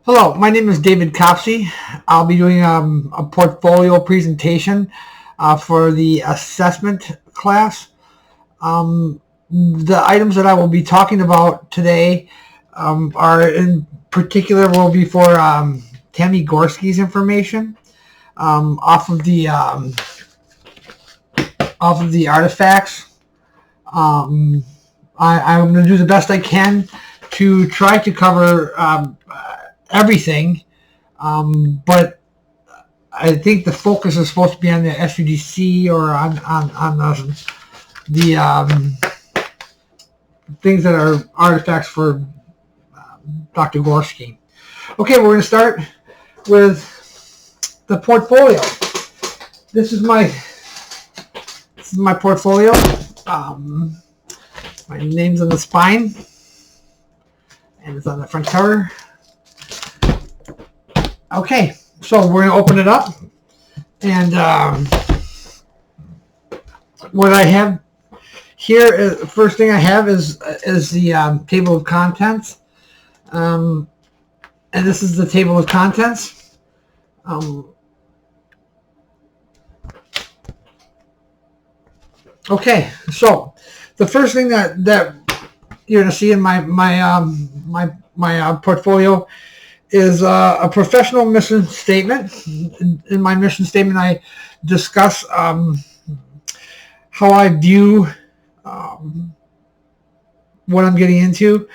Hello, my name is David Kopsi. I'll be doing a portfolio presentation for the assessment class. The items that I will be talking about today are in particular will be for Tammy Gorski's information off of the artifacts. I'm going to do the best I can to try to cover everything, but I think the focus is supposed to be on the SUDC or on the things that are artifacts for Dr. Gorski. Okay, we're going to start with the portfolio. This is my portfolio. My name's on the spine, and it's on the front cover. Okay, so we're going to open it up, and what I have here, first thing I have is the table of contents, and this is the table of contents. Okay, so the first thing that you're going to see in my portfolio is a professional mission statement. In my mission statement, I discuss how I view what I'm getting into.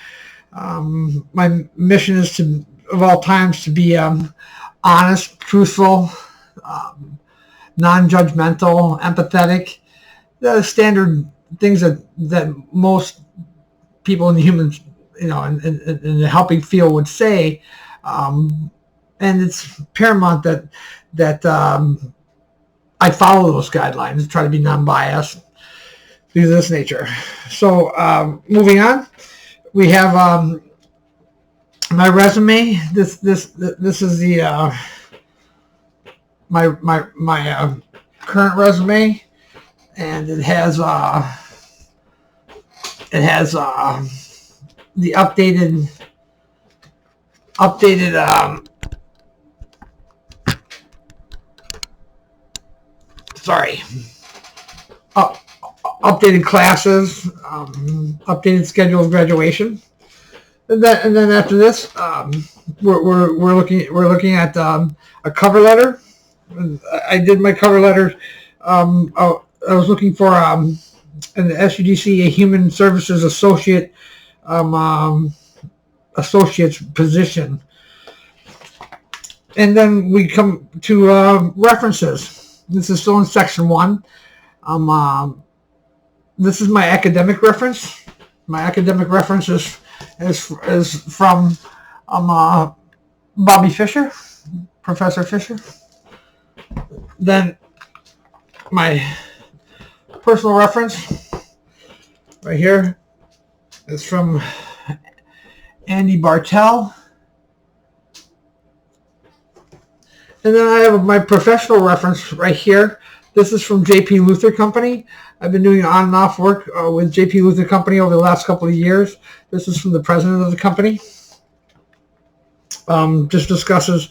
My mission is to, of all times, to be honest, truthful, non-judgmental, empathetic, the standard things that most people in the human, in the helping field would say. And it's paramount that I follow those guidelines, try to be non-biased, things of this nature. So moving on, we have my resume. This is the my current resume, and it has the updated updated classes, updated schedule of graduation, and then after this, we're looking at a cover letter. I did my cover letter. I was looking for an SUDC, a Human Services Associate. Associate's position, and then we come to references. This is still in section 1. This is my academic reference. My academic reference is from Bobby Fisher, Professor Fisher. Then my personal reference right here is from Andy Bartell. And then I have my professional reference right here. This is from J.P. Luther Company. I've been doing on and off work with J.P. Luther Company over the last couple of years. This is from the president of the company. Just discusses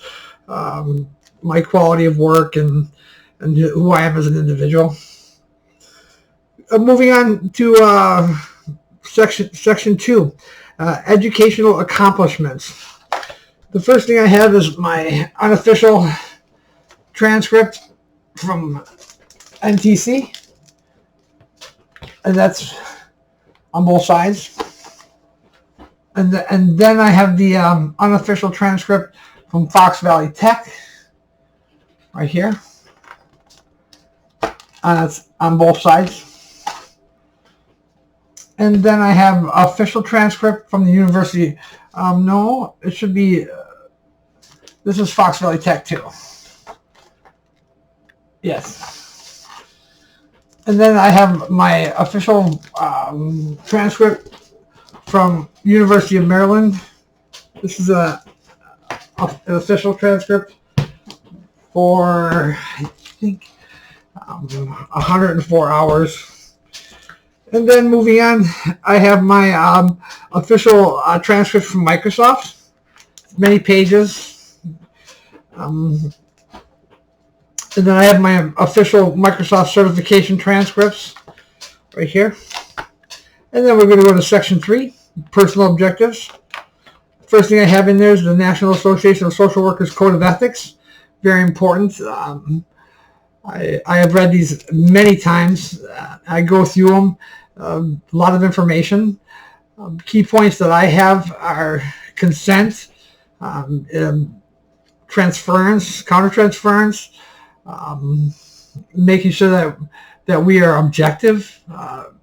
my quality of work and who I am as an individual. Moving on to section 2. Educational accomplishments. The first thing I have is my unofficial transcript from NTC, and that's on both sides. And then I have the unofficial transcript from Fox Valley Tech, right here, and it's on both sides. And then I have official transcript from the university. No, it should be, this is Fox Valley Tech too. Yes. And then I have my official transcript from University of Maryland. This is an official transcript for, I think, 104 hours. And then moving on, I have my official transcript from Microsoft. many pages. And then I have my official Microsoft certification transcripts right here. And then we're going to go to section 3, personal objectives. First thing I have in there is the National Association of Social Workers Code of Ethics. Very important. I have read these many times. I go through them. A lot of information. Key points that I have are consent, transference, countertransference, making sure that we are objective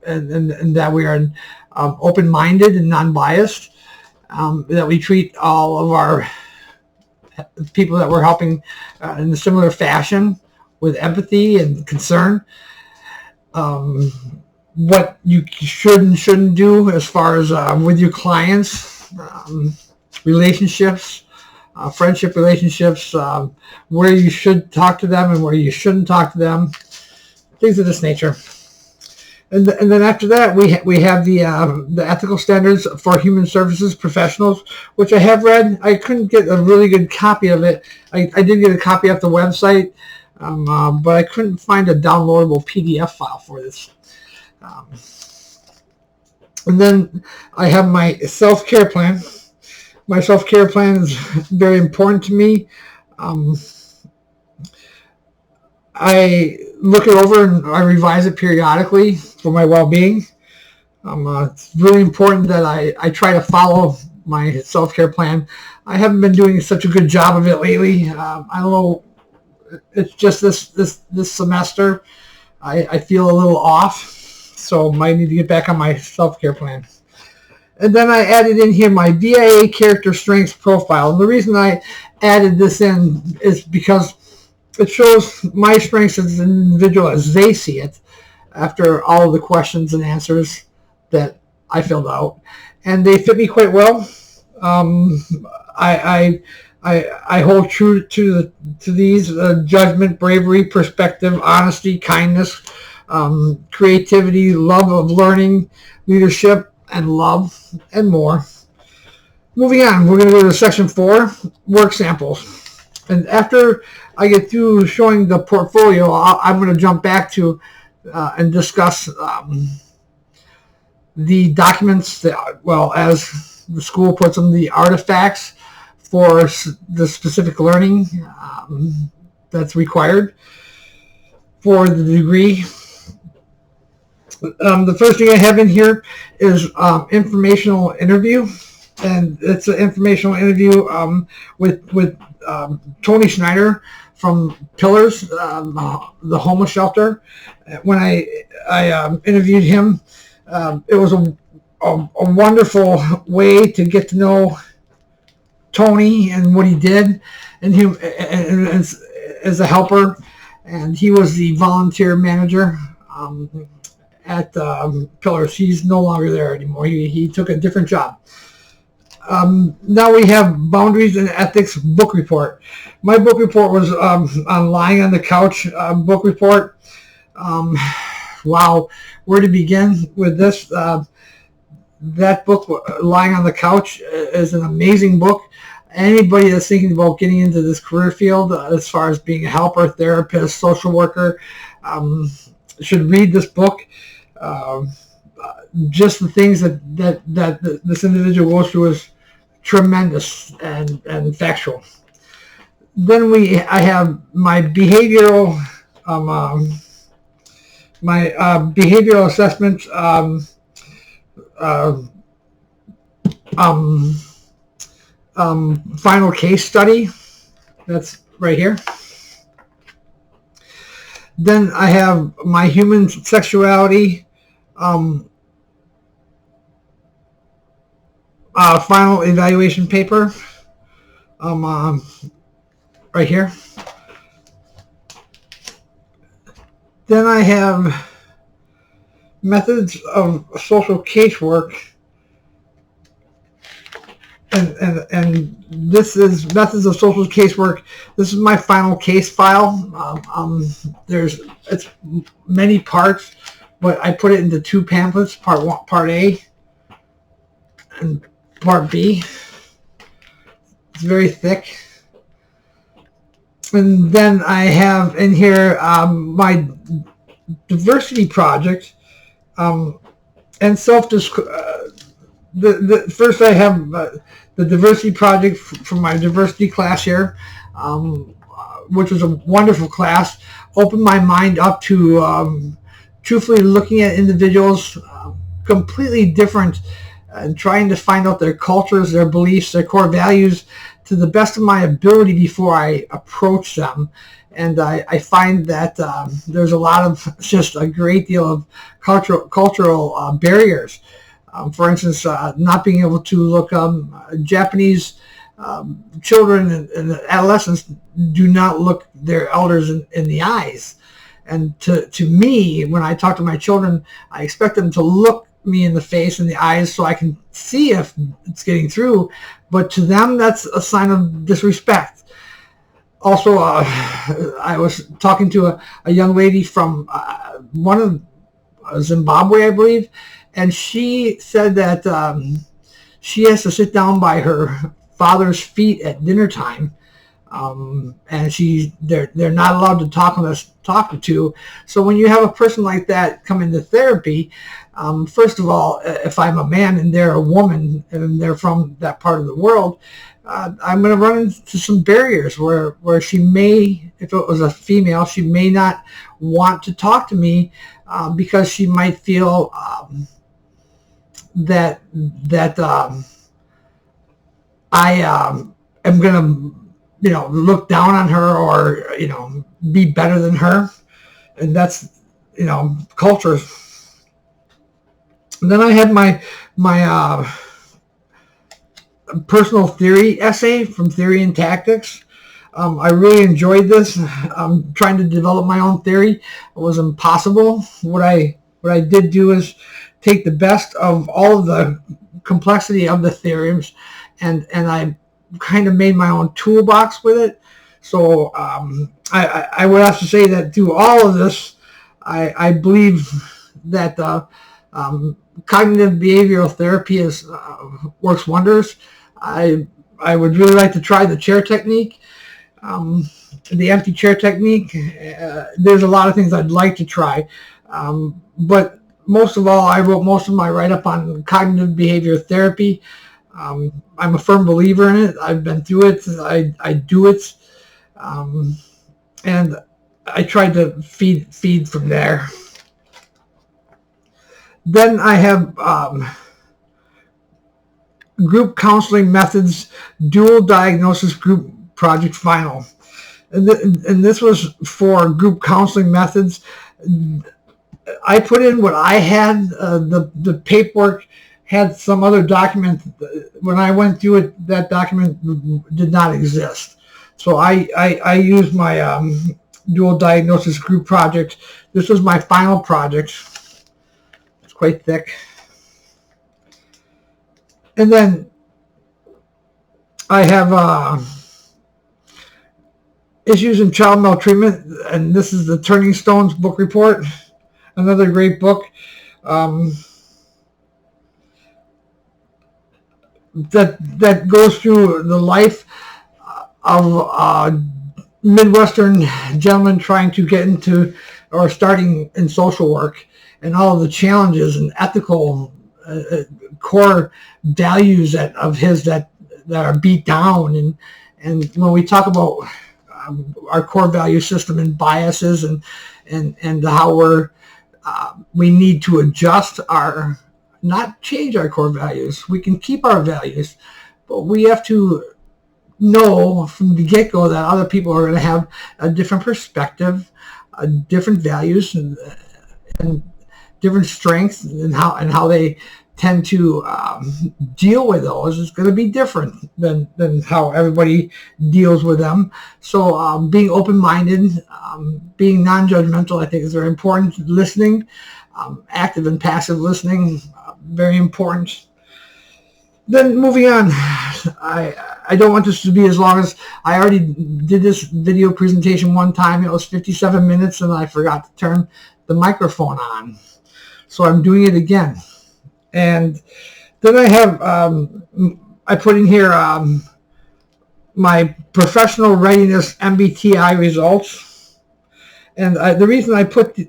and that we are open-minded and non-biased, that we treat all of our people that we're helping in a similar fashion with empathy and concern. What you should and shouldn't do as far as with your clients, relationships, friendship relationships, where you should talk to them and where you shouldn't talk to them, things of this nature. And then after that, we have the ethical standards for human services professionals, which I have read. I couldn't get a really good copy of it. I did get a copy off the website, but I couldn't find a downloadable PDF file for this. And then I have my self-care plan. My self-care plan is very important to me. I look it over and I revise it periodically for my well-being. It's really important that I try to follow my self-care plan. I haven't been doing such a good job of it lately. I don't know. It's just this semester I feel a little off, so I might need to get back on my self-care plan. And then I added in here my VIA character strengths profile. And the reason I added this in is because it shows my strengths as an individual as they see it after all of the questions and answers that I filled out. And they fit me quite well. I hold true to these: judgment, bravery, perspective, honesty, kindness, creativity, love of learning, leadership, and love, and more. Moving on, we're going to go to section 4, work samples. And after I get through showing the portfolio, I'm going to jump back to and discuss the documents that, well, as the school puts them, the artifacts for the specific learning that's required for the degree. The first thing I have in here is informational interview, and it's an informational interview with Tony Schneider from Pillars, the homeless shelter. When I interviewed him, it was a wonderful way to get to know Tony and what he did, and him and as a helper, and he was the volunteer manager at Pillars. He's no longer there anymore. He took a different job. Now we have Boundaries and Ethics book report. My book report was on Lying on the Couch book report. Wow, where to begin with this? That book, Lying on the Couch, is an amazing book. Anybody that's thinking about getting into this career field, as far as being a helper, therapist, social worker, should read this book. Just the things that this individual goes through is tremendous and factual. Then I have my behavioral behavioral assessment final case study. That's right here. Then I have my human sexuality final evaluation paper right here. Then I have methods of social casework, and this is methods of social casework. This is my final case file. It's many parts, but I put it into 2 pamphlets: Part A and Part B. It's very thick. And then I have in here my diversity project, and first I have the diversity project from my diversity class here, which was a wonderful class. Opened my mind up to truthfully looking at individuals completely different and trying to find out their cultures, their beliefs, their core values to the best of my ability before I approach them. And I find that there's a lot of just a great deal of cultural barriers. For instance, not being able to look Japanese children and adolescents do not look their elders in the eyes. And to me, when I talk to my children, I expect them to look me in the face and the eyes so I can see if it's getting through. But to them, that's a sign of disrespect. Also, I was talking to a young lady from one of Zimbabwe, I believe, and she said that she has to sit down by her father's feet at dinner time, and they're not allowed to talk unless talked to. So when you have a person like that come into therapy, first of all, if I'm a man and they're a woman and they're from that part of the world, I'm going to run into some barriers where she may, if it was a female, she may not want to talk to me because she might feel that I am going to, look down on her or, be better than her. And that's, culture. And then I had my personal theory essay from Theory and Tactics. I really enjoyed this. Trying to develop my own theory. It was impossible. What I did do is take the best of all of the complexity of the theorems, and I kind of made my own toolbox with it. So I would have to say that through all of this, I believe that cognitive behavioral therapy works wonders. I would really like to try the chair technique, the empty chair technique. There's a lot of things I'd like to try, but most of all, I wrote most of my write-up on cognitive behavior therapy. I'm a firm believer in it. I've been through it. I do it, and I tried to feed from there. Then I have group counseling methods, dual diagnosis group project final. And this was for group counseling methods. I put in what I had. The paperwork had some other document. When I went through it, that document did not exist. So I used my dual diagnosis group project. This was my final project. It's quite thick. And then I have issues in child maltreatment, and this is the Turning Stones book report, another great book. That goes through the life of a Midwestern gentleman trying to get into or starting in social work, and all of the challenges and ethical core values of his that are beat down. And when we talk about our core value system and biases and how we need to adjust not change our core values. We can keep our values, but we have to know from the get-go that other people are going to have a different perspective, different values, and different strengths, and how they tend to deal with those is going to be different than how everybody deals with them. So being open-minded, being non-judgmental, I think is very important. Listening, active and passive listening, very important. Then moving on, I don't want this to be as long as I already did this video presentation one time. It was 57 minutes and I forgot to turn the microphone on. So I'm doing it again. And then I have, I put in here my professional readiness MBTI results. And the reason I put the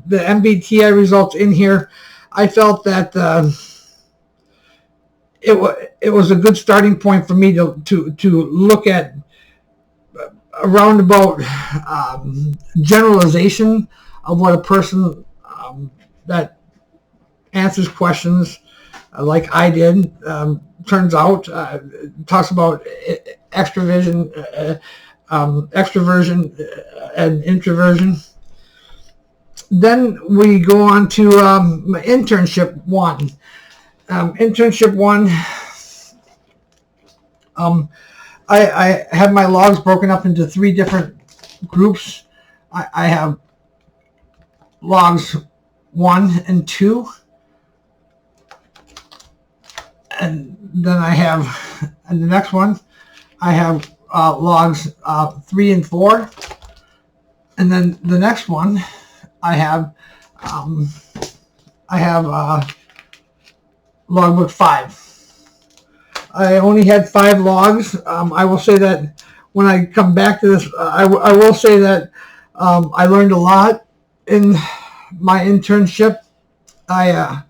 MBTI results in here, I felt that it was a good starting point for me to look at a roundabout generalization of what a person that answers questions like I did turns out. Talks about extroversion and introversion. Then we go on to internship one. Internship one, I have my logs broken up into 3 different groups. I have logs 1 and 2, and then I have, and the next one, I have logs 3 and 4, and then the next one, I have logbook 5. I only had 5 logs. I will say that when I come back to this, I will say that I learned a lot in my internship. I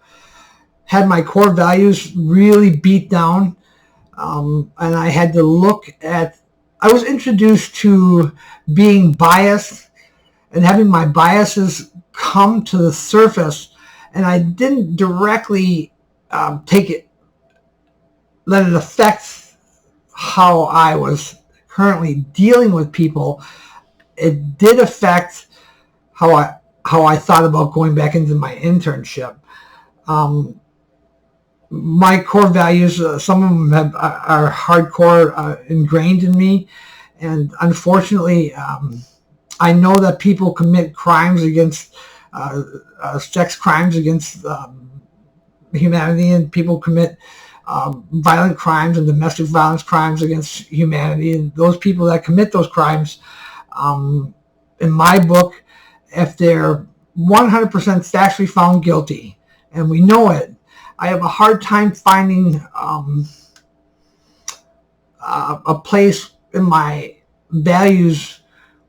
had my core values really beat down, and I had to look at, I was introduced to being biased and having my biases come to the surface, and I didn't directly let it affect how I was currently dealing with people. It did affect how I thought about going back into my internship. My core values, some of them are hardcore ingrained in me, and unfortunately, I know that people commit crimes against sex crimes against humanity, and people commit violent crimes and domestic violence crimes against humanity. And those people that commit those crimes, in my book, if they're 100% factually found guilty, and we know it, I have a hard time finding a place in my values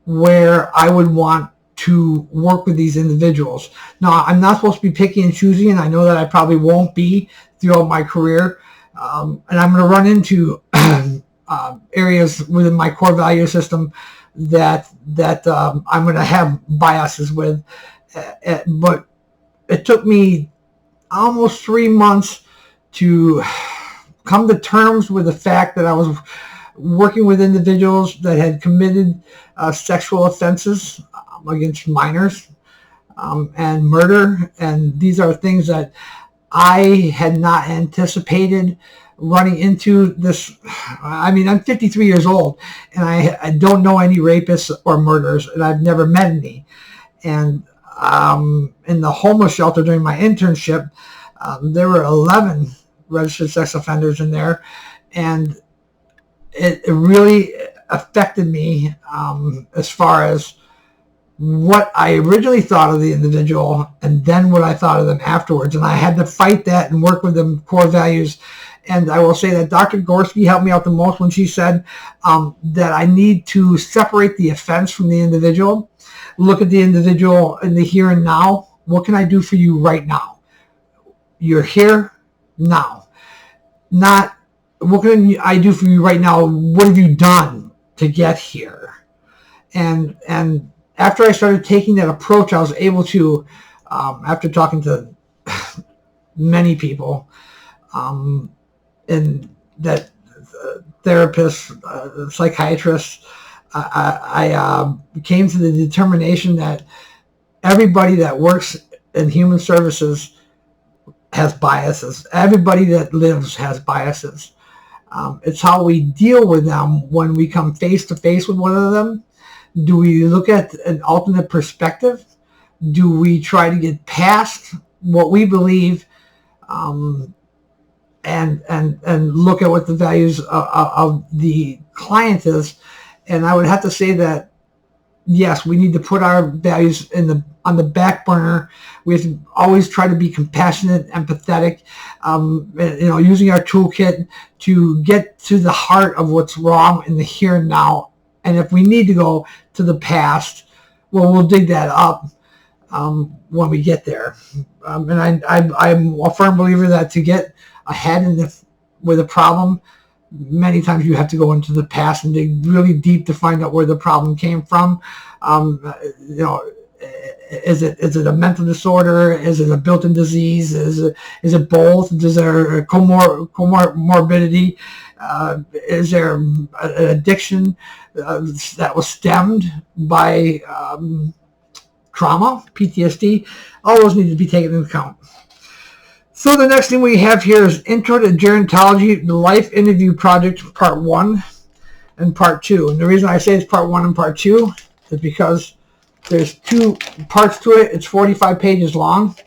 where I would want to work with these individuals. Now, I'm not supposed to be picky and choosy, and I know that I probably won't be throughout my career. And I'm going to run into areas within my core value system that I'm going to have biases with. But it took me almost 3 months to come to terms with the fact that I was working with individuals that had committed sexual offenses against minors and murder. And these are things that I had not anticipated running into this. I mean, I'm 53 years old, and I don't know any rapists or murderers, and I've never met any. And in the homeless shelter during my internship, there were 11 registered sex offenders in there, and it really affected me as far as what I originally thought of the individual and then what I thought of them afterwards. And I had to fight that and work with them core values. And I will say that Dr. Gorski helped me out the most when she said that I need to separate the offense from the individual, look at the individual in the here and now. What can I do for you right now? You're here now. Not, what can I do for you right now? What have you done to get here? And after I started taking that approach, I was able to, after talking to many people, and that therapists, psychiatrists, I came to the determination that everybody that works in human services has biases. Everybody that lives has biases. It's how we deal with them when we come face to face with one of them. Do we look at an alternate perspective? Do we try to get past what we believe and look at what the values of the client is? And I would have to say that yes, we need to put our values on the back burner. We have to always try to be compassionate, empathetic, using our toolkit to get to the heart of what's wrong in the here and now. And if we need to go to the past, well, we'll dig that up when we get there. And I'm a firm believer that to get ahead with a problem, many times you have to go into the past and dig really deep to find out where the problem came from. Is it a mental disorder? Is it a built-in disease? Is it both? Is there a comorbidity? Is there an addiction that was stemmed by trauma, PTSD? All those need to be taken into account. So the next thing we have here is Intro to Gerontology, the Life Interview Project, Part 1 and Part 2. And the reason I say it's Part 1 and Part 2 is because there's 2 parts to it. It's 45 pages long.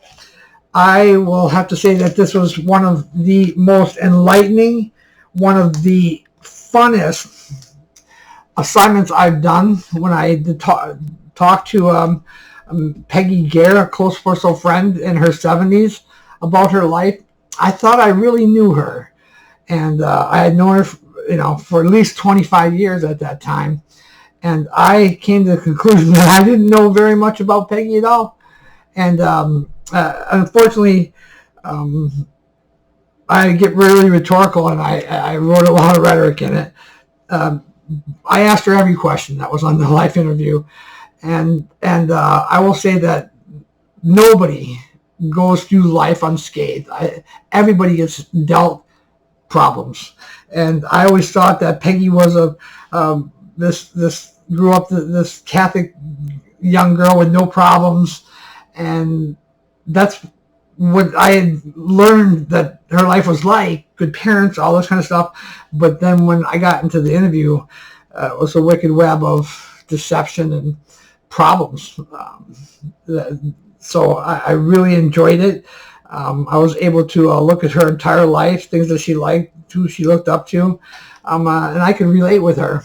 I will have to say that this was one of the most enlightening, one of the funnest assignments I've done when I talked to Peggy Gare, a close personal friend in her 70s, about her life. I thought I really knew her, and I had known her, for at least 25 years at that time. And I came to the conclusion that I didn't know very much about Peggy at all. And unfortunately, I get really rhetorical, and I wrote a lot of rhetoric in it. I asked her every question that was on the life interview, and I will say that nobody goes through life unscathed. Everybody gets dealt problems, and I always thought that Peggy was this grew up this Catholic young girl with no problems, and that's what I had learned that her life was like. Good parents, all this kind of stuff. But then when I got into the interview, it was a wicked web of deception and problems. So I really enjoyed it. I was able to look at her entire life, things that she liked, who she looked up to, and I could relate with her.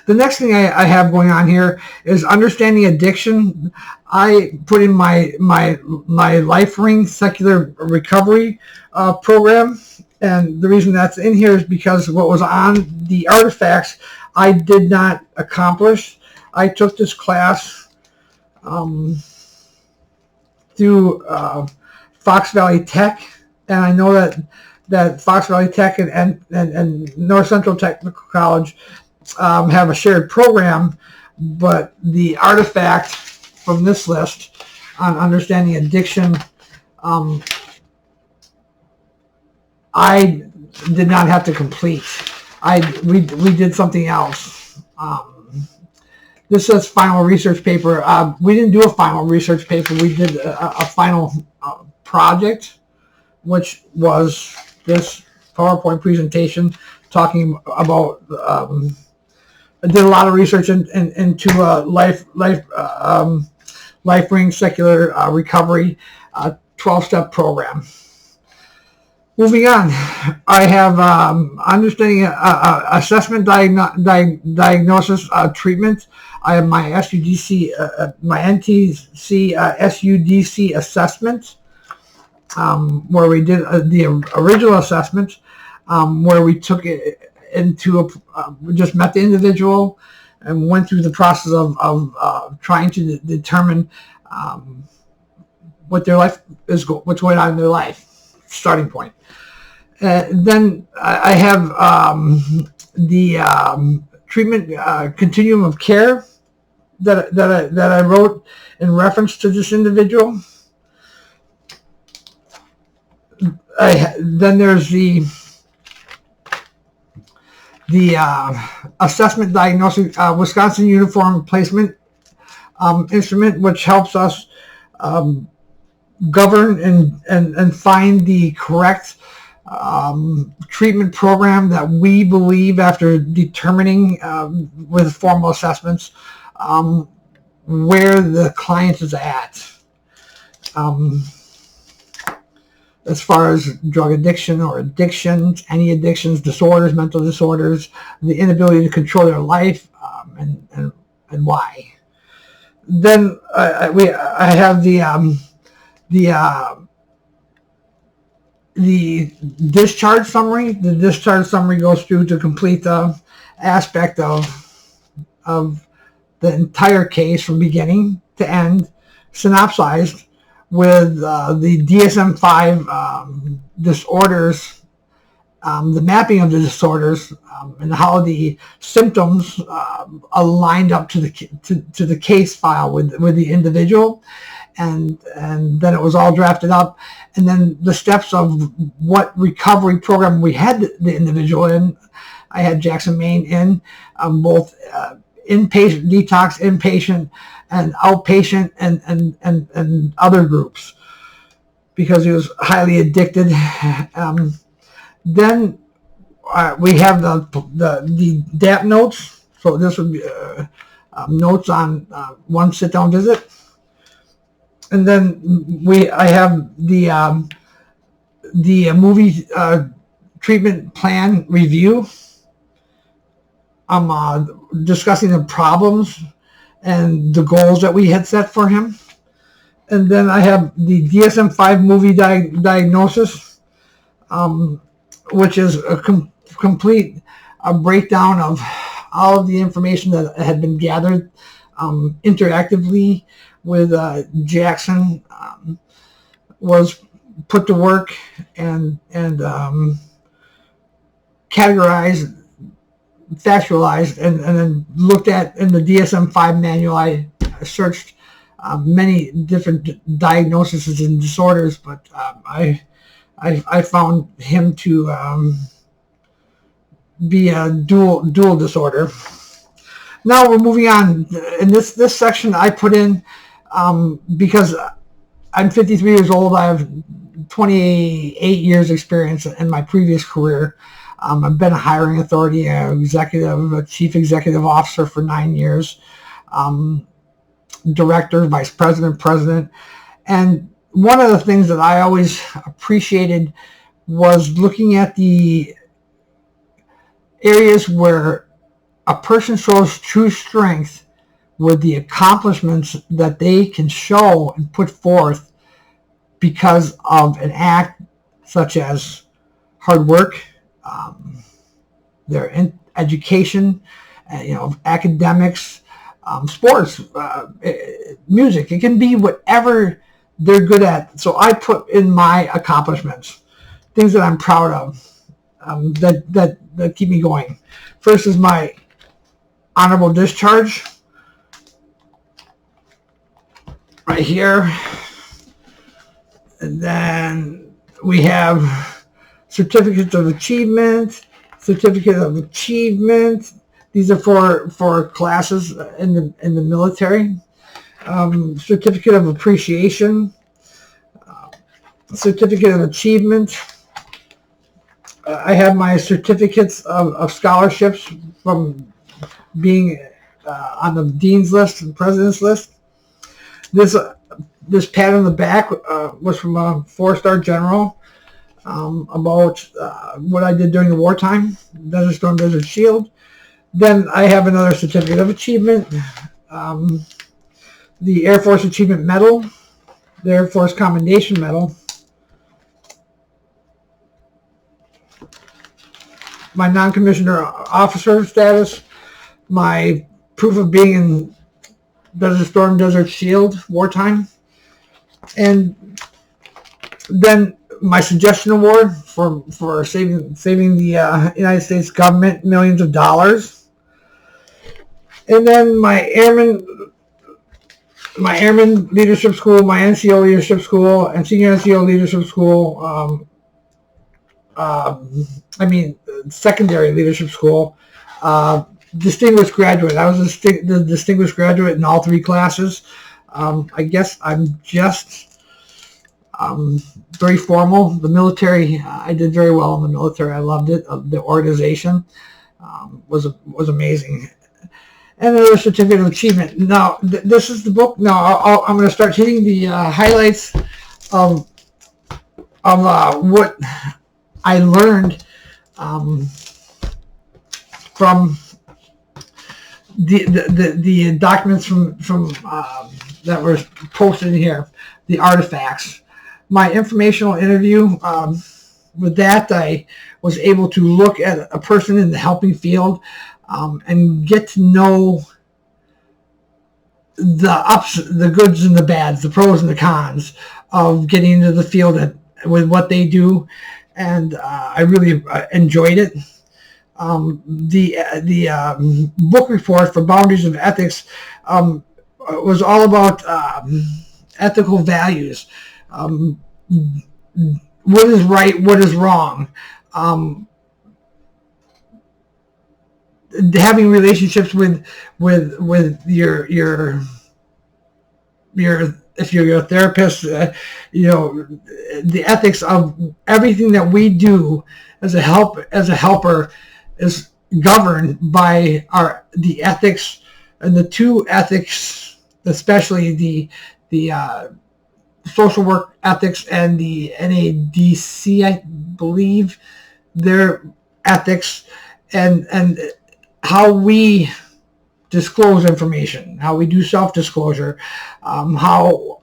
The next thing I have going on here is understanding addiction. I put in my Life Ring Secular Recovery program, and the reason that's in here is because what was on the artifacts I did not accomplish. I took this class through Fox Valley Tech, and I know that Fox Valley Tech and North Central Technical College have a shared program, but the artifact from this list on understanding addiction, I did not have to complete. We did something else. This says final research paper. We didn't do a final research paper. We did a final project, which was this PowerPoint presentation talking about. I did a lot of research into Life Ring Secular Recovery 12-step program. Moving on, I have understanding assessment, diagnosis, treatment. I have my SUDC, my NTC SUDC assessment, where we did the original assessment, where we took it into we just met the individual and went through the process of trying to determine what their life is, what's going on in their life, starting point. Then I have the treatment continuum of care that I wrote in reference to this individual. Then there's the assessment diagnostic Wisconsin Uniform Placement Instrument, which helps us govern and find the correct treatment program that we believe, after determining with formal assessments where the client is at. As far as drug addiction or addictions, any addictions, disorders, mental disorders, the inability to control their life, and why. Then I have the discharge summary. The discharge summary goes through to complete the aspect of the entire case from beginning to end, synopsized with the DSM-5 disorders, the mapping of the disorders, and how the symptoms aligned up to the case file with the individual, and then it was all drafted up, and then the steps of what recovery program we had the individual in. I had Jackson, Maine in both inpatient detox, inpatient, and outpatient, and other groups, because he was highly addicted. Then we have the DAP notes. So this would be notes on one sit-down visit. And then I have the movie treatment plan review. I'm discussing the problems and the goals that we had set for him. And then I have the DSM-5 movie diagnosis, which is a complete breakdown of all of the information that had been gathered interactively with Jackson, was put to work and categorized, factualized, and then looked at in the DSM-5 manual. I searched many different diagnoses and disorders, but I found him to be a dual disorder. Now we're moving on. In this section I put in, because I'm 53 years old, I have 28 years experience in my previous career. I've been a hiring authority, a chief executive officer for 9 years, director, vice president, president. And one of the things that I always appreciated was looking at the areas where a person shows true strength with the accomplishments that they can show and put forth because of an act such as hard work, their education, academics, sports, music. It can be whatever they're good at. So I put in my accomplishments, things that I'm proud of, that keep me going. First is my honorable discharge, right here. And then we have certificates of achievement, certificate of achievement. These are for classes in the military. Certificate of appreciation, certificate of achievement. I have my certificates of scholarships from being on the dean's list and president's list. This pad on the back was from a 4-star general about what I did during the wartime, Desert Storm, Desert Shield. Then I have another certificate of achievement, the Air Force Achievement Medal, the Air Force Commendation Medal, my non-commissioned officer status, my proof of being in Desert Storm, Desert Shield, wartime, and then my suggestion award for saving the United States government millions of dollars, and then my airman leadership school, my NCO leadership school, and senior NCO leadership school. Secondary leadership school. Distinguished graduate. I was the distinguished graduate in all 3 classes. I guess I'm just very formal. The military, I did very well in the military. I loved it. The organization was amazing. And another certificate of achievement. Now, this is the book. Now, I'm going to start hitting the highlights of what I learned from the documents from that were posted in here, the artifacts. My informational interview, with that, I was able to look at a person in the helping field and get to know the ups, the goods and the bads, the pros and the cons of getting into the field with what they do, and I really enjoyed it. The book report for Boundaries of Ethics was all about ethical values. What is right? What is wrong? Having relationships with your if you're a therapist, the ethics of everything that we do as a helper is governed by the ethics, and the two ethics, especially the social work ethics and the NADC, I believe, their ethics, and how we disclose information, how we do self-disclosure, how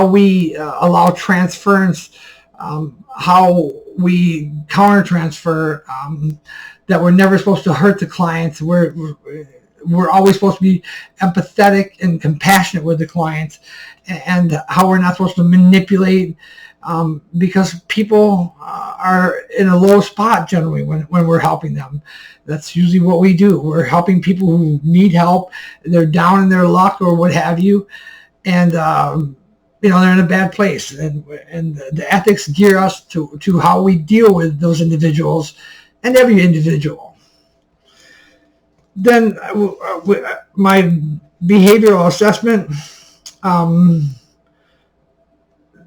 we allow transference, how we counter-transfer, that we're never supposed to hurt the clients. We're always supposed to be empathetic and compassionate with the clients, and how we're not supposed to manipulate, because people are in a low spot generally when we're helping them. That's usually what we do. We're helping people who need help. They're down in their luck or what have you, and they're in a bad place. And the ethics gear us to how we deal with those individuals and every individual. Then my behavioral assessment,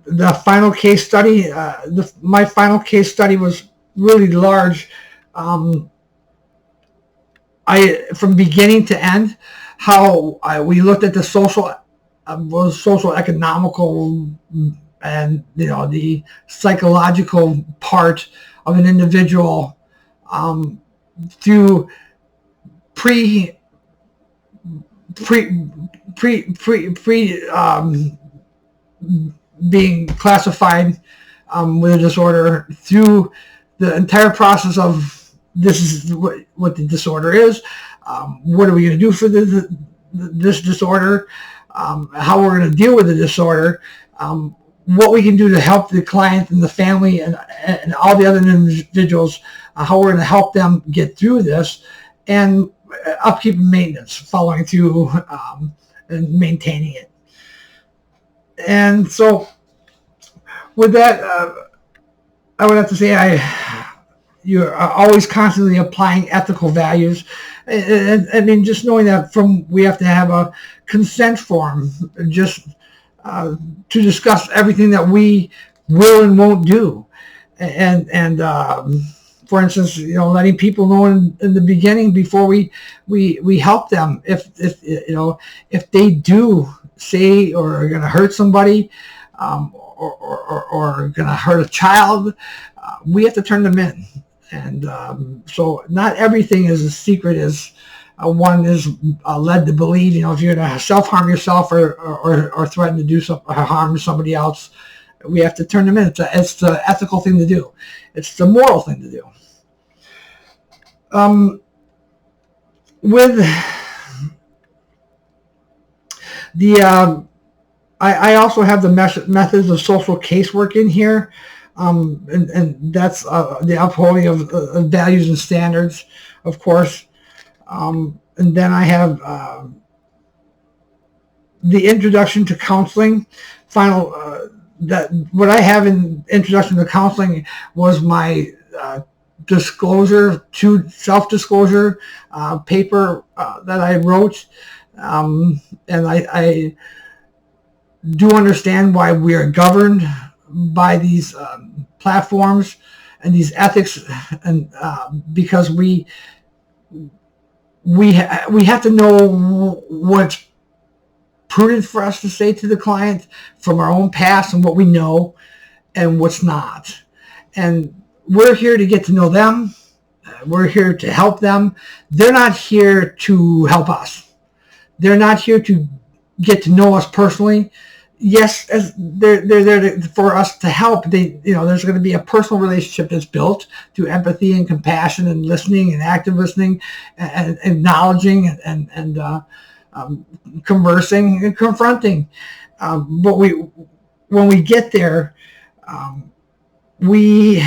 the final case study, my final case study was really large. From beginning to end, how we looked at the social economical, and the psychological part of an individual, through being classified with a disorder, through the entire process of this is what the disorder is, what are we going to do for this disorder, how we're going to deal with the disorder, what we can do to help the client and the family and all the other individuals, how we're going to help them get through this, and upkeep and maintenance, following through and maintaining it. And so with that, I would have to say you are always constantly applying ethical values. And I mean, just knowing that we have to have a consent form just to discuss everything that we will and won't do. And for instance, letting people know in the beginning, before we help them, if they do say or are going to hurt somebody, or going to hurt a child, we have to turn them in. And so not everything is as secret as one is led to believe. If you're going to self-harm yourself or threaten to do harm to somebody else, we have to turn them in. It's the ethical thing to do. It's the moral thing to do. With the I also have the methods of social casework in here, and that's the upholding of values and standards, of course. And then I have the introduction to counseling. That what I have in introduction to counseling was my self-disclosure paper that I wrote, and I do understand why we are governed by these platforms and these ethics, and because we have to know what's prudent for us to say to the client from our own past and what we know and what's not. And we're here to get to know them. We're here to help them. They're not here to help us. They're not here to get to know us personally. Yes, as they're there for us to help. There's going to be a personal relationship that's built through empathy and compassion and listening and active listening and acknowledging and conversing and confronting. But when we get there, we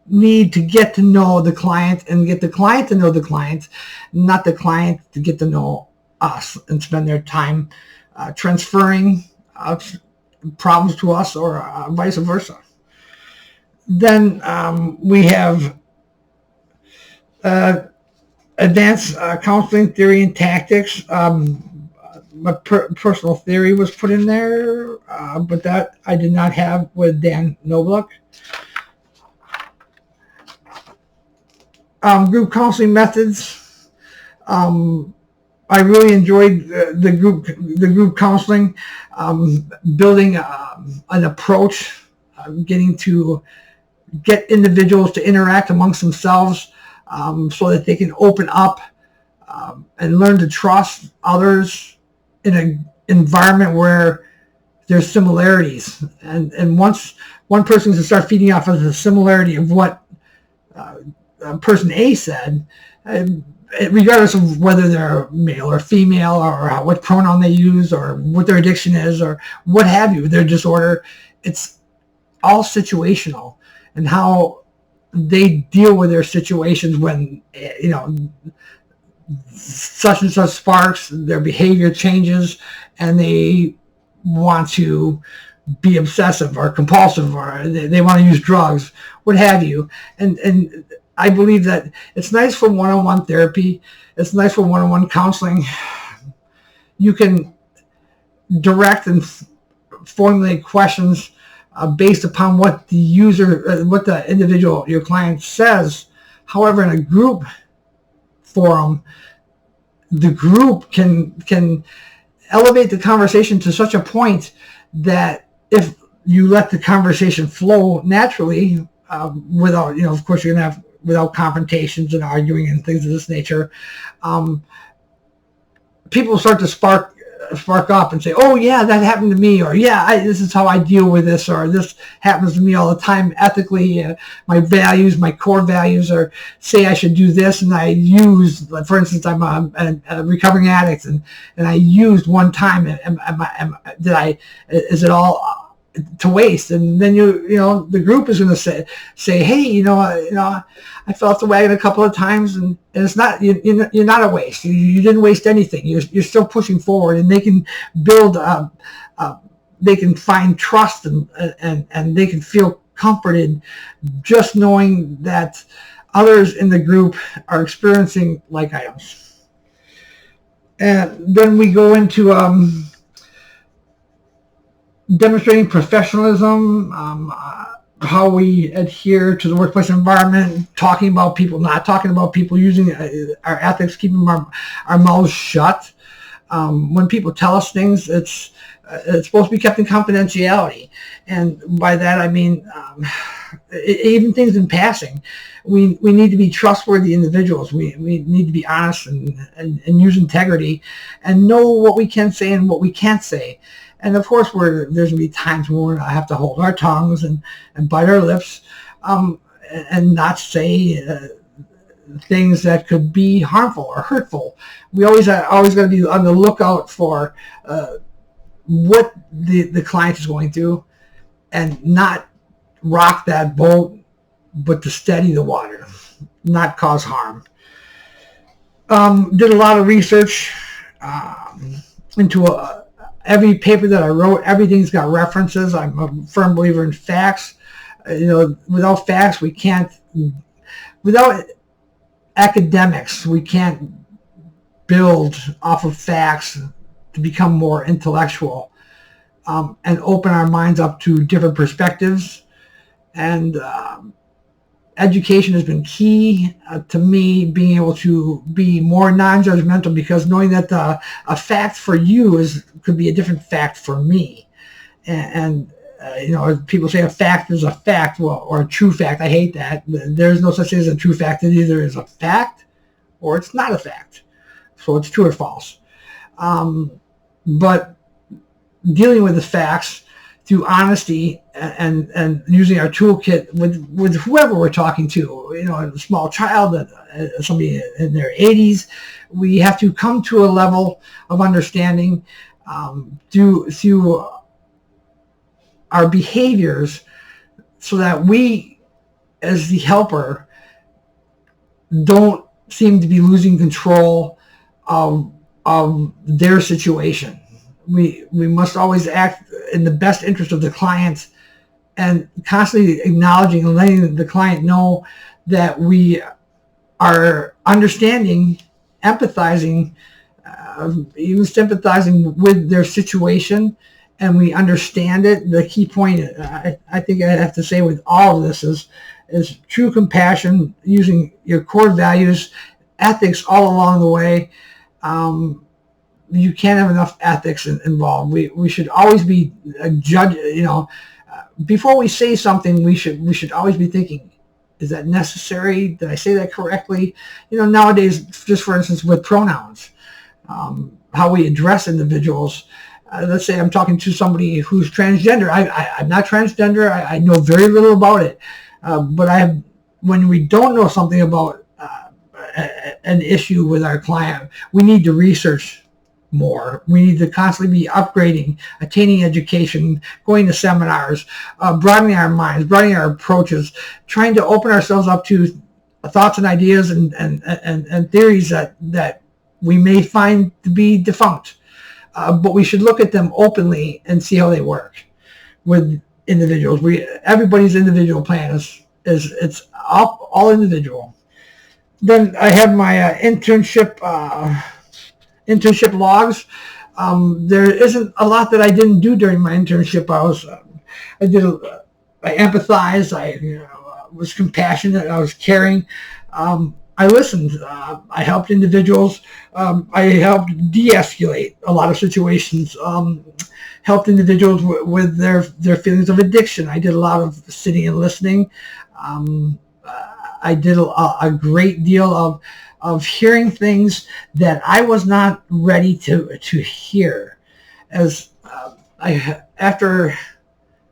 need to get to know the client and get the client to know the client, not the client to get to know us and spend their time transferring problems to us or vice versa. Then we have advanced counseling theory and tactics. My personal theory was put in there, but that I did not have with Dan Noblick. Group counseling methods. I really enjoyed the group counseling, building an approach, getting to get individuals to interact amongst themselves so that they can open up and learn to trust others in an environment where there's similarities. And once one person can start feeding off of the similarity of what person A said, regardless of whether they're male or female or what pronoun they use or what their addiction is or what have you, their disorder, it's all situational, and how they deal with their situations when, such and such sparks, their behavior changes and they want to be obsessive or compulsive or they want to use drugs, what have you. And I believe that it's nice for one-on-one therapy. It's nice for one-on-one counseling. You can direct and formulate questions based upon what the user, what the individual, your client says. However, in a group forum, the group can elevate the conversation to such a point that if you let the conversation flow naturally, without, of course, you're going to have without confrontations and arguing and things of this nature, people start to spark up and say, oh yeah, that happened to me, or yeah, this is how I deal with this, or this happens to me all the time ethically. My values, my core values are say I should do this, and I use, like, for instance, I'm a recovering addict, and I used one time, is it all to waste? And then the group is going to say, hey, I fell off the wagon a couple of times, and it's not, you're not a waste. You didn't waste anything. You're still pushing forward, and they can build, they can find trust and they can feel comforted just knowing that others in the group are experiencing like items. And then we go into demonstrating professionalism, how we adhere to the workplace environment, talking about people, not talking about people, using our ethics, keeping our mouths shut. When people tell us things, it's supposed to be kept in confidentiality. And by that, I mean, even things in passing. We need to be trustworthy individuals. We need to be honest and use integrity and know what we can say and what we can't say. And of course, there's going to be times when we're going to have to hold our tongues and bite our lips and not say things that could be harmful or hurtful. We always got to be on the lookout for what the client is going through, and not rock that boat, but to steady the water, not cause harm. Did a lot of research into every paper that I wrote. Everything's got references. I'm a firm believer in facts. Without facts, we can't. Without academics, we can't build off of facts to become more intellectual and open our minds up to different perspectives. And education has been key to me being able to be more non-judgmental, because knowing that a fact for you could be a different fact for me. And people say a fact is a fact, well, or a true fact. I hate that. There's no such thing as a true fact. It either is a fact or it's not a fact. So it's true or false. But dealing with the facts through honesty and using our toolkit with whoever we're talking to, a small child, somebody in their 80s, we have to come to a level of understanding through our behaviors, so that we, as the helper, don't seem to be losing control of their situation. We must always act in the best interest of the client, and constantly acknowledging and letting the client know that we are understanding, empathizing, even sympathizing with their situation, and we understand it. The key point, I think I have to say with all of this, is true compassion, using your core values, ethics all along the way. You can't have enough ethics involved. We should always be a judge. Before we say something, we should always be thinking, is that necessary? Did I say that correctly? Nowadays, just for instance, with pronouns, how we address individuals. Let's say I'm talking to somebody who's transgender. I'm not transgender. I know very little about it. But when we don't know something about an issue with our client, we need to research more. We need to constantly be upgrading, attaining education, going to seminars, broadening our minds, broadening our approaches, trying to open ourselves up to thoughts and ideas and theories that we may find to be defunct. But we should look at them openly and see how they work with individuals. Everybody's individual plan it's all individual. Then I have my internship logs. There isn't a lot that I didn't do during my internship. I empathized. I was compassionate. I was caring. I listened. I helped individuals. I helped de-escalate a lot of situations. Helped individuals with their feelings of addiction. I did a lot of sitting and listening. I did a great deal of hearing things that I was not ready to hear. After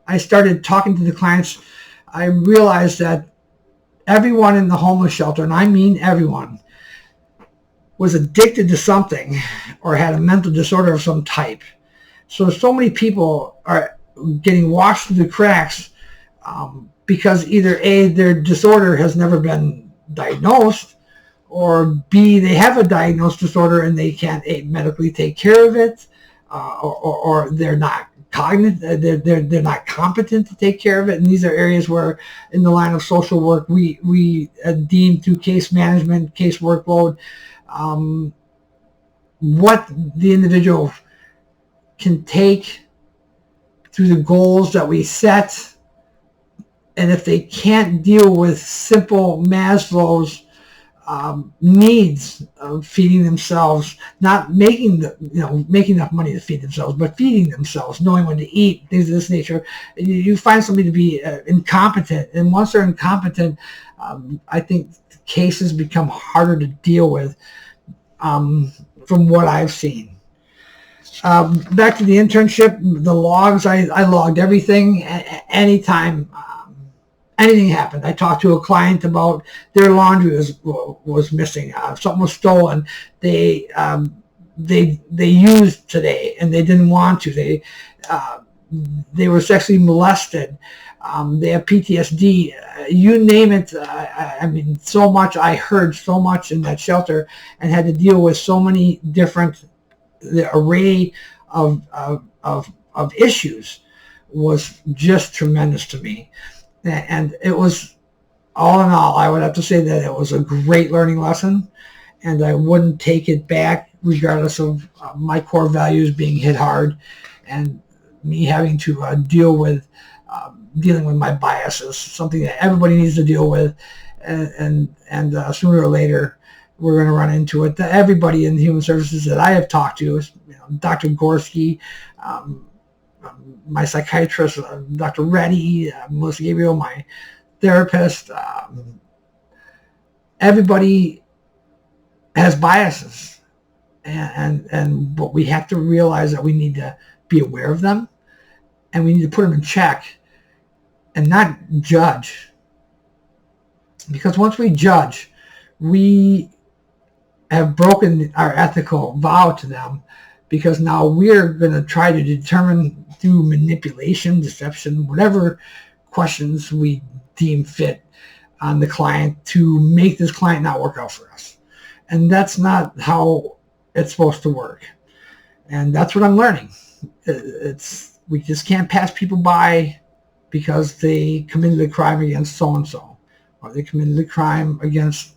I started talking to the clients, I realized that everyone in the homeless shelter, and I mean everyone, was addicted to something or had a mental disorder of some type. So many people are getting washed through the cracks because either A, their disorder has never been diagnosed, or B, they have a diagnosed disorder and they can't medically take care of it, or they're not cognitive, they're not competent to take care of it. And these are areas where, in the line of social work, we deem through case management, case workload, what the individual can take through the goals that we set. And if they can't deal with simple Maslow's needs of feeding themselves, not making enough money to feed themselves, but feeding themselves, knowing when to eat, things of this nature, you find somebody to be incompetent. And once they're incompetent, I think cases become harder to deal with, from what I've seen. Back to the internship, the logs, I logged everything. Anytime anything happened, I talked to a client about their laundry was missing, something was stolen, they used today and they didn't want to, they were sexually molested, they have PTSD, you name it. I mean, so much. I heard so much in that shelter and had to deal with so many different, the array of issues was just tremendous to me. And it was, all in all, I would have to say that it was a great learning lesson, and I wouldn't take it back regardless of my core values being hit hard and me having to dealing with my biases, something that everybody needs to deal with, and sooner or later we're going to run into it. Everybody in human services that I have talked to, Dr. Gorski, my psychiatrist, Dr. Reddy, Melissa Gabriel, my therapist. Everybody has biases, but we have to realize that we need to be aware of them, and we need to put them in check and not judge. Because once we judge, we have broken our ethical vow to them, because now we're going to try to determine through manipulation, deception, whatever questions we deem fit on the client to make this client not work out for us. And that's not how it's supposed to work. And that's what I'm learning. We just can't pass people by because they committed a crime against so-and-so, or they committed a crime against,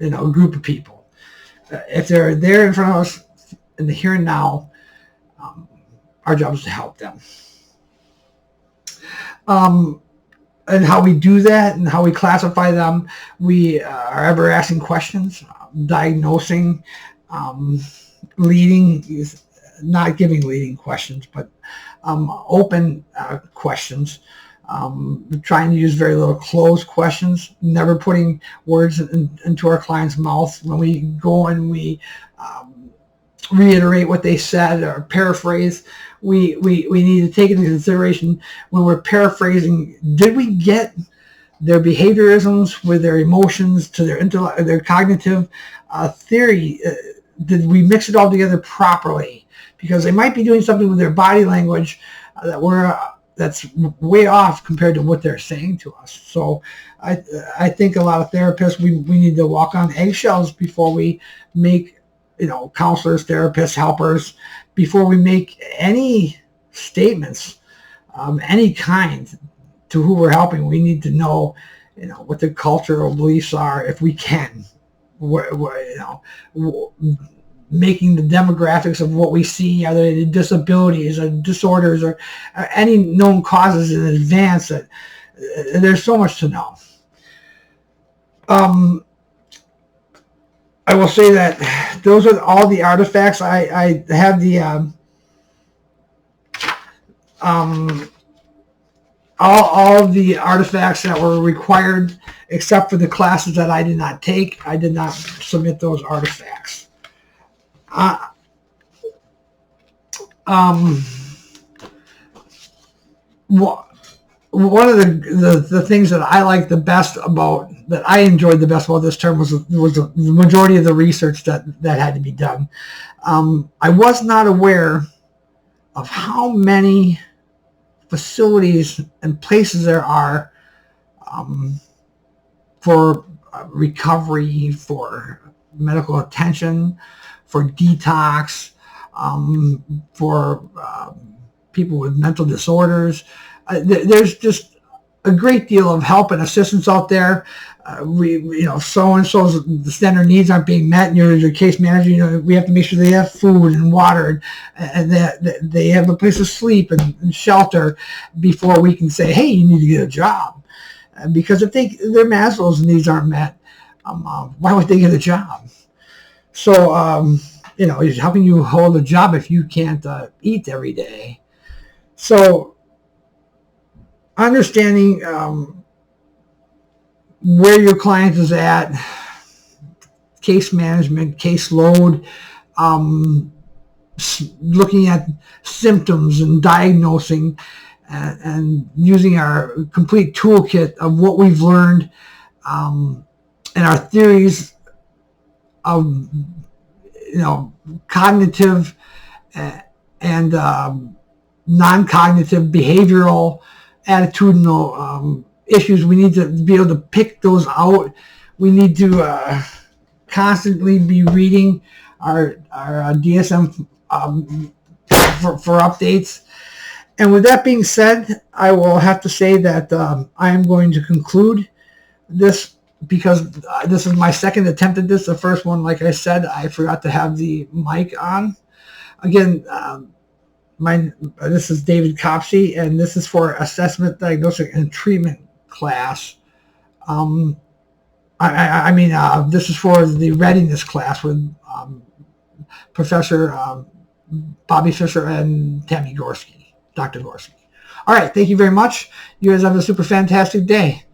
a group of people. If they're there in front of us in the here and now, our job is to help them. And how we do that and how we classify them, we are ever asking questions, diagnosing, leading, not giving leading questions, but open questions, trying to use very little closed questions, never putting words into our client's mouth. When we go and we reiterate what they said or paraphrase, we need to take into consideration when we're paraphrasing, did we get their behaviorisms with their emotions to their intellect, their cognitive theory? Did we mix it all together properly? Because they might be doing something with their body language that's way off compared to what they're saying to us. So I think a lot of therapists, we need to walk on eggshells before we make, counselors, therapists, helpers, before we make any statements, any kind, to who we're helping. We need to know, what their cultural beliefs are, if we can. Making the demographics of what we see, are there disabilities or disorders or any known causes in advance. That there's so much to know. I will say that those are all the artifacts. I have the all of the artifacts that were required, except for the classes that I did not take. I did not submit those artifacts. One of the things that I like the best about, that I enjoyed the best about this term was the majority of the research that had to be done. I was not aware of how many facilities and places there are for recovery, for medical attention, for detox, for people with mental disorders. There's just a great deal of help and assistance out there. So-and-so's the standard needs aren't being met, and your case manager, we have to make sure they have food and water and that they have a place to sleep and shelter before we can say, hey, you need to get a job. Because if their Maslow's needs aren't met, why would they get a job? So, how can you hold a job if you can't eat every day? So, understanding where your client is at, case management, caseload, looking at symptoms and diagnosing, and using our complete toolkit of what we've learned, and our theories of cognitive and non-cognitive behavioral attitudinal issues. We need to be able to pick those out. We need to constantly be reading our DSM for updates. And with that being said, I will have to say that I am going to conclude this, because this is my second attempt at this. The first one, like I said, I forgot to have the mic on. Again, this is David Kopsi, and this is for assessment, diagnostic, and treatment class. This is for the Readiness class with Professor Bobby Fischer and Tammy Gorski, Dr. Gorski. All right, thank you very much. You guys have a super fantastic day.